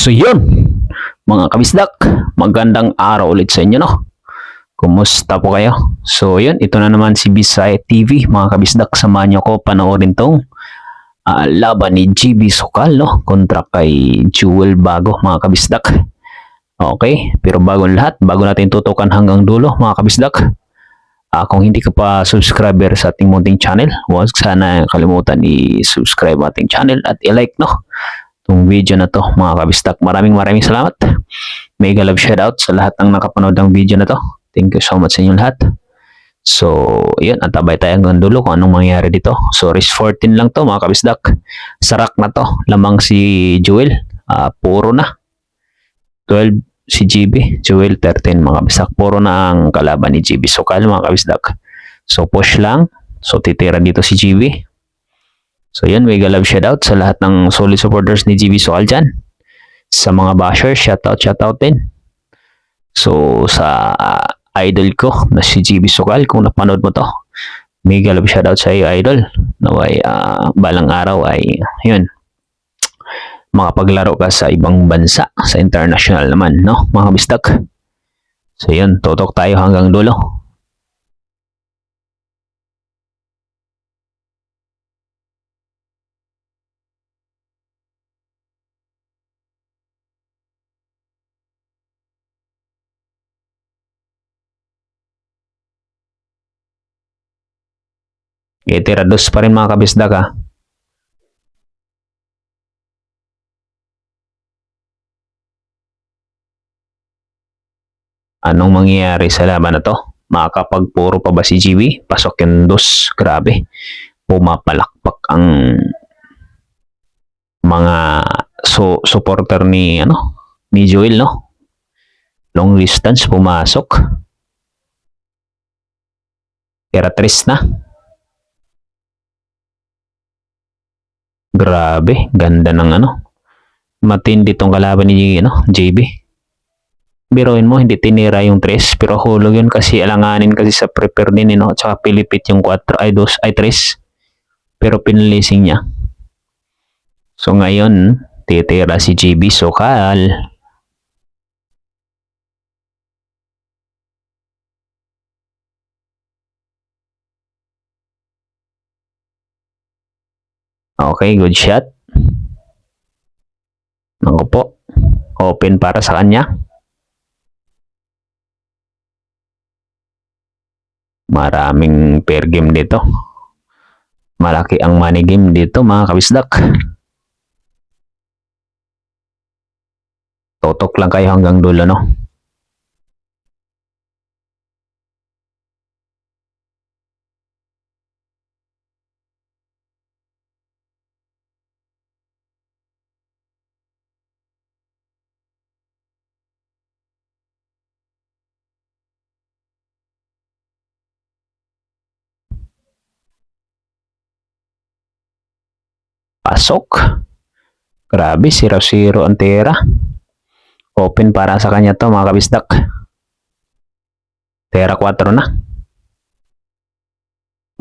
So yun, mga kabisdak, magandang araw ulit sa inyo, no? Kumusta po kayo? So yun, ito na naman si Bisaya TV, mga kabisdak. Samahan nyo ko panoorin tong laban ni GB Sokal, no? Kontra kay Jewel Bago, mga kabisdak. Okay, pero bago lahat, bago natin tutukan hanggang dulo, mga kabisdak, kung hindi ka pa subscriber sa ating munting channel, huwag sana kalimutan i-subscribe ating channel at i-like, no? Itong video na to, mga kabistak. Maraming salamat. Mega love shoutout sa lahat ng nakapanood ng video na to. Thank you so much sa inyo lahat. So, yun, antabay tayo hanggang dulo kung anong mangyayari dito. So, race 14 lang to, mga kabisdak. Sarak na to. Lamang si Jewel. Puro na. 12 si GB. Jewel 13, mga kabisdak. Puro na ang kalaban ni GB Sokal, mga kabisdak. So, push lang. So, titira dito si GB. So yun, mega love shoutout sa lahat ng solid supporters ni GB Sokal dyan. Sa mga bashers, shoutout din. So sa idol ko na si GB Sokal, kung napanood mo to, mega love shoutout sa iyo, idol. Naway balang araw ay yun, makapaglaro ka sa ibang bansa, sa international naman, no, mga kabistak. So yun, tutok tayo hanggang dulo. Tirados pa rin, mga kabisdak, ha. Anong mangyayari sa laban na to? Makakapagpuro pa ba si GB? Pasok yung dos. Grabe. Pumapalakpak ang mga supporter ni ni Joel, no? Long distance pumasok. Era 3 na. Grabe, ganda ng matindi tong kalaban ni JB. Biruin mo, hindi tinira yung 3, pero hulog yun kasi alanganin kasi sa prepare din, at saka pilipit yung 4 ay 2 ay 3. Pero pinalising niya. So ngayon, titira si GB Sokal. Okay, good shot. Naku po. Open para sa kanya. Maraming pair game dito. Malaki ang money game dito, mga kabisdak. Totok lang kayo hanggang dulo, no? Pasok. Grabe, 0-0 ang tira. Open para sa kanya to, mga kabisdak. Tira 4 na.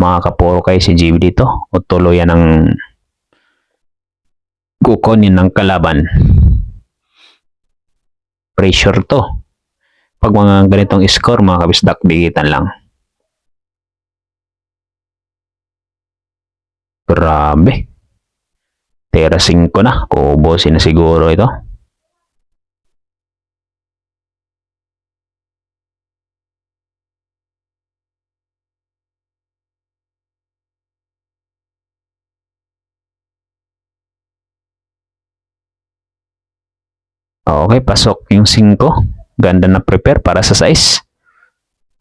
Makakapuro kayo si GB dito. O tuluyan ng kukunin ng kalaban. Pressure to. Pag mga ganitong score, mga kabisdak, bigitan lang. Grabe. Tira 5 na. Kubosin na siguro ito. Okay, pasok yung 5. Ganda na prepare para sa 6.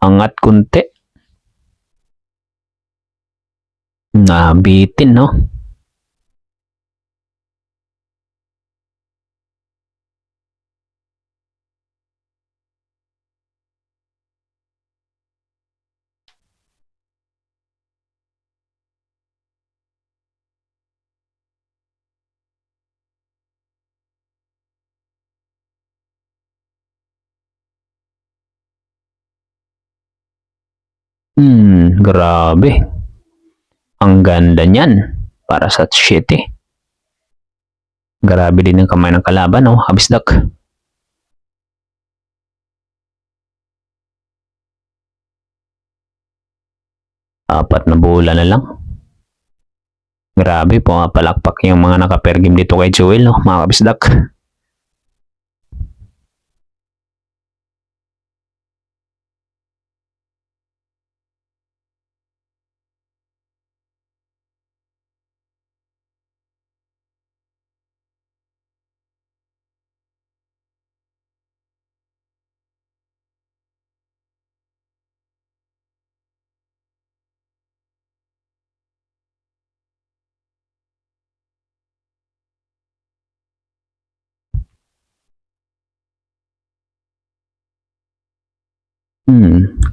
Angat kunti. Nabitin, no? Grabe. Ang ganda niyan para sa 7. Grabe din yung kamay ng kalaban, no, kabisdak. Apat na bola na lang. Grabe, pumapalakpak yung mga nakapergim dito kay Joel, no, mga kabisdak.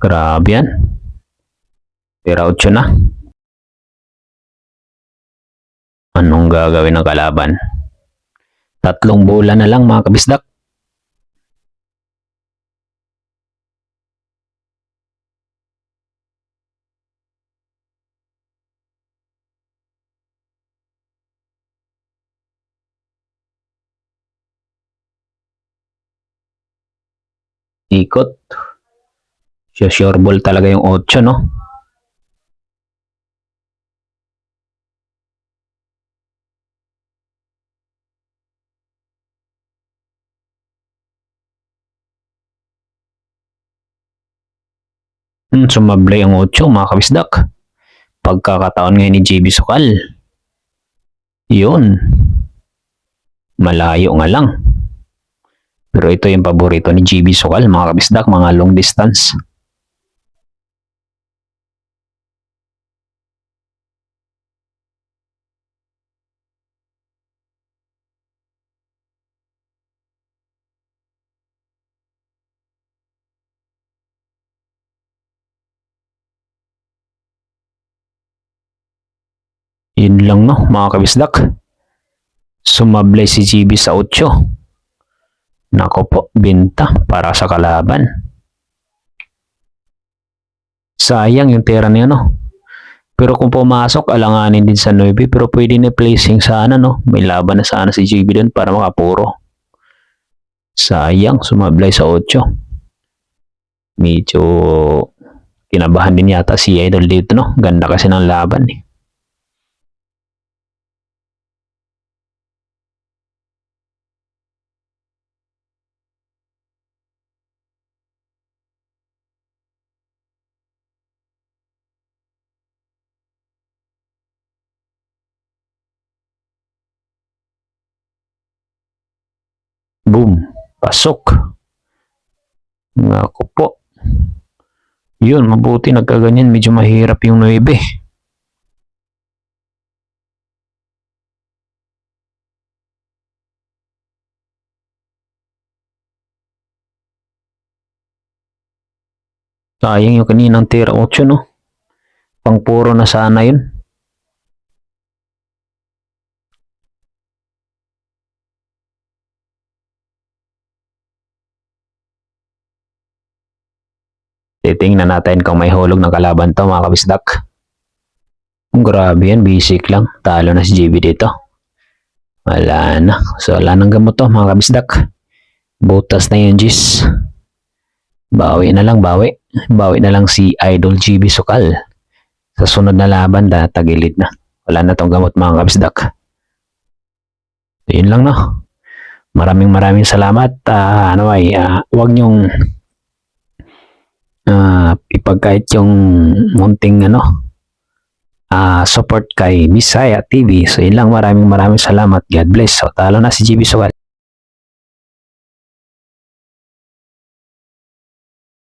Grabe yan. Tira 8 na. Anong gagawin ng kalaban? 3 bola na lang, mga kabisdak. Ikot. Sure ball talaga yung 8, no? Sumablay ang 8, mga kabisdak. Pagkakataon ngayon ni JB Sukal. Yun. Malayo nga lang. Pero ito yung paborito ni JB Sukal, mga kabisdak, mga long distance. Yun lang, no, mga kabisdak. Sumablay si JB sa 8. Nako po, binta para sa kalaban. Sayang yung tira niya, no. Pero kung pumasok, alanganin din sa 9. Pero pwede na placing sana, no. May laban na sana si JB doon para makapuro. Sayang, sumablay sa 8. Medyo kinabahan din yata si Idol dito, no. Ganda kasi ng laban, eh. Boom. Pasok. Ako po. Yun, mabuti nagkaganyan. Medyo mahirap yung 9. Sayang yung kaninang tira 8, no? Pangpuro na sana yun. Titingnan natin kung may hulog ng kalaban to, mga kabisdak. Grabe yan, basic lang. Talo na si JB dito. Wala na. So, wala nang gamot to, mga kabisdak. Butas na yun, Gis. Bawi na lang, bawi. Bawi na lang si Idol JB Sukal. Sa sunod na laban, tagilid na. Wala na tong gamot, mga kabisdak. So, yun lang, no. Maraming salamat. Huwag nyong ipagkait yung munting support kay Bisaya TV. So yun lang, maraming salamat. God bless. So talo na si JB Sukal.